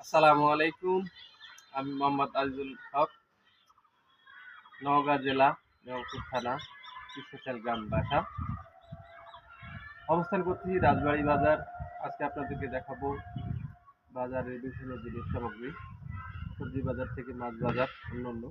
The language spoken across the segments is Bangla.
আসসালামু আলাইকুম। আমি মোহাম্মদ আজিজুল হক, নওগাঁ জেলা মেহেরপুর থানা কৃষ্ণশাল গ্রাম বাসা। অবস্থান করছি রাজবাড়ী বাজার। আজকে আপনাদেরকে দেখাবো বাজারের বিভিন্ন জিনিস সামগ্রী, সবজি বাজার থেকে মাছ বাজার, অন্যান্য।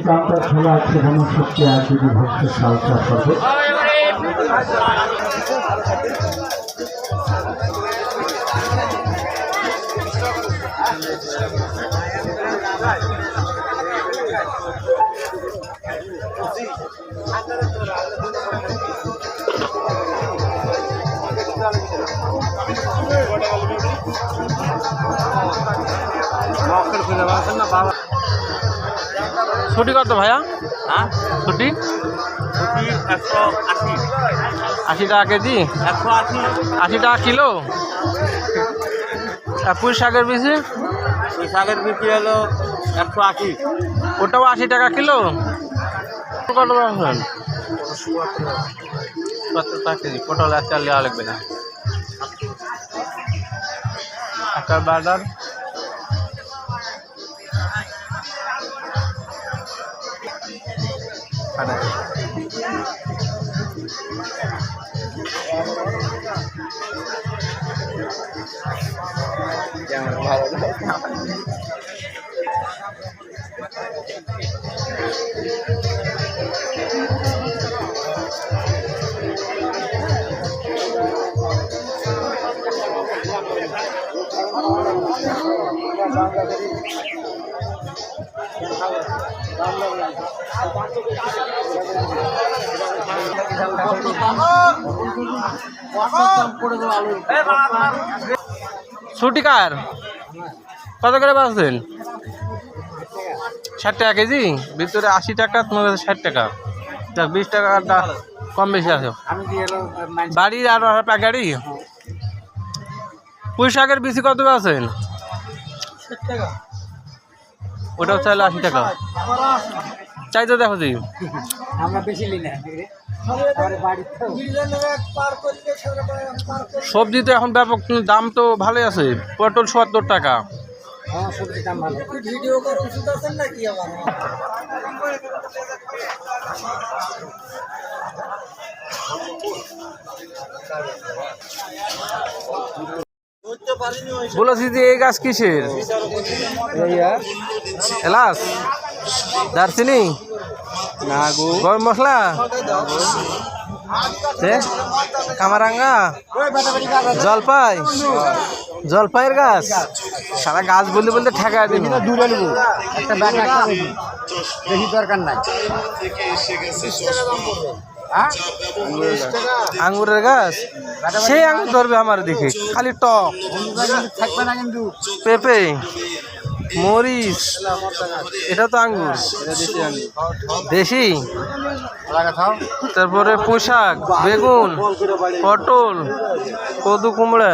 কাউন্টার খোলা আছে, গণশক্তি আছে, বিভক্ত সালসা হবে। ছুটি কত ভাইয়া? হ্যাঁ, ছুটি 80 টাকা কেজি, 80 টাকা কিলো। পুঁই শাকের বেশি, পুঁই শাকের বিক্রি হলো 180, ওটাও 80 টাকা কিলো। কত পাচ্ছেন? 70 টাকা কেজি। পটল আজকে আর নেওয়া লাগবে না। একটা বাজার ছুটি কার কত করে পাচ্ছেন? 60 টাকা কেজি, ভিতরে 80 টাকা, তোমার 60 টাকা। 20 টাকাটা কম বেশি আছে। বাড়ির আর গাড়ি। পুঁই শাকের বেশি কত আছেন? ওটাও চাইলে 80 টাকা। চাই তো দেখো জি, সবজি তো এখন ব্যাপক দাম তো ভালোই আছে। পটল 70 টাকা। বলেছি যে এই গাছ কিসের? এলাচ, দারচিনি, গরম মশলা, কামারাঙ্গা, জলপাই, জলপাইয়ের গাছ। সারা গাছ বলতে বলতে ঠেকা দিন। বেশি দরকার নাই। আঙ্গুরের গাছ, সেই আঙ্গুর ধরবে আমার দিকে, খালি টক থাকবে না কিন্তু। পেঁপে, মরিচ, এটা তো আঙ্গুর দেশি। তারপরে পুঁই শাক, বেগুন, পটল, কদু, কুমড়া।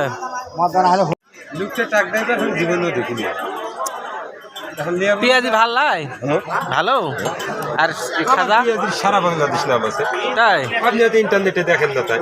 পেঁয়াজি ভাল লাই, ভালো। আর খাজা সারা বাংলাদেশ নাম আছে, তাই আপনি হয়তো ইন্টারনেটে দেখেন না তাই।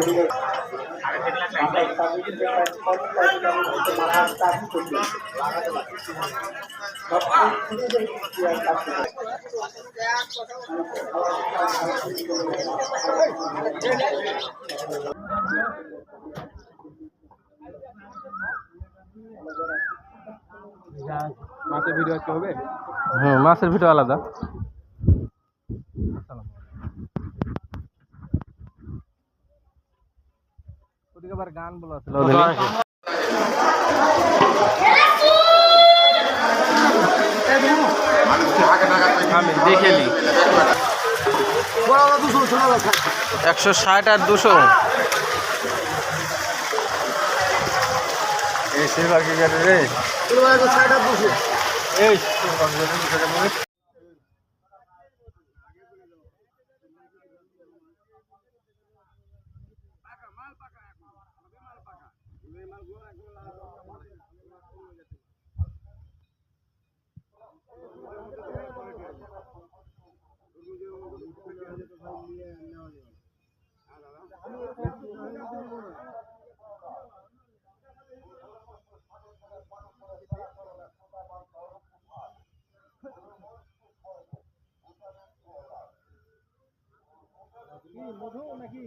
মাছের ভিডিও কি হবে? মাছের ভিডিও আলাদা। আবার গান বলা আছে, আমি দেখেলি 160 আর 200। নাকি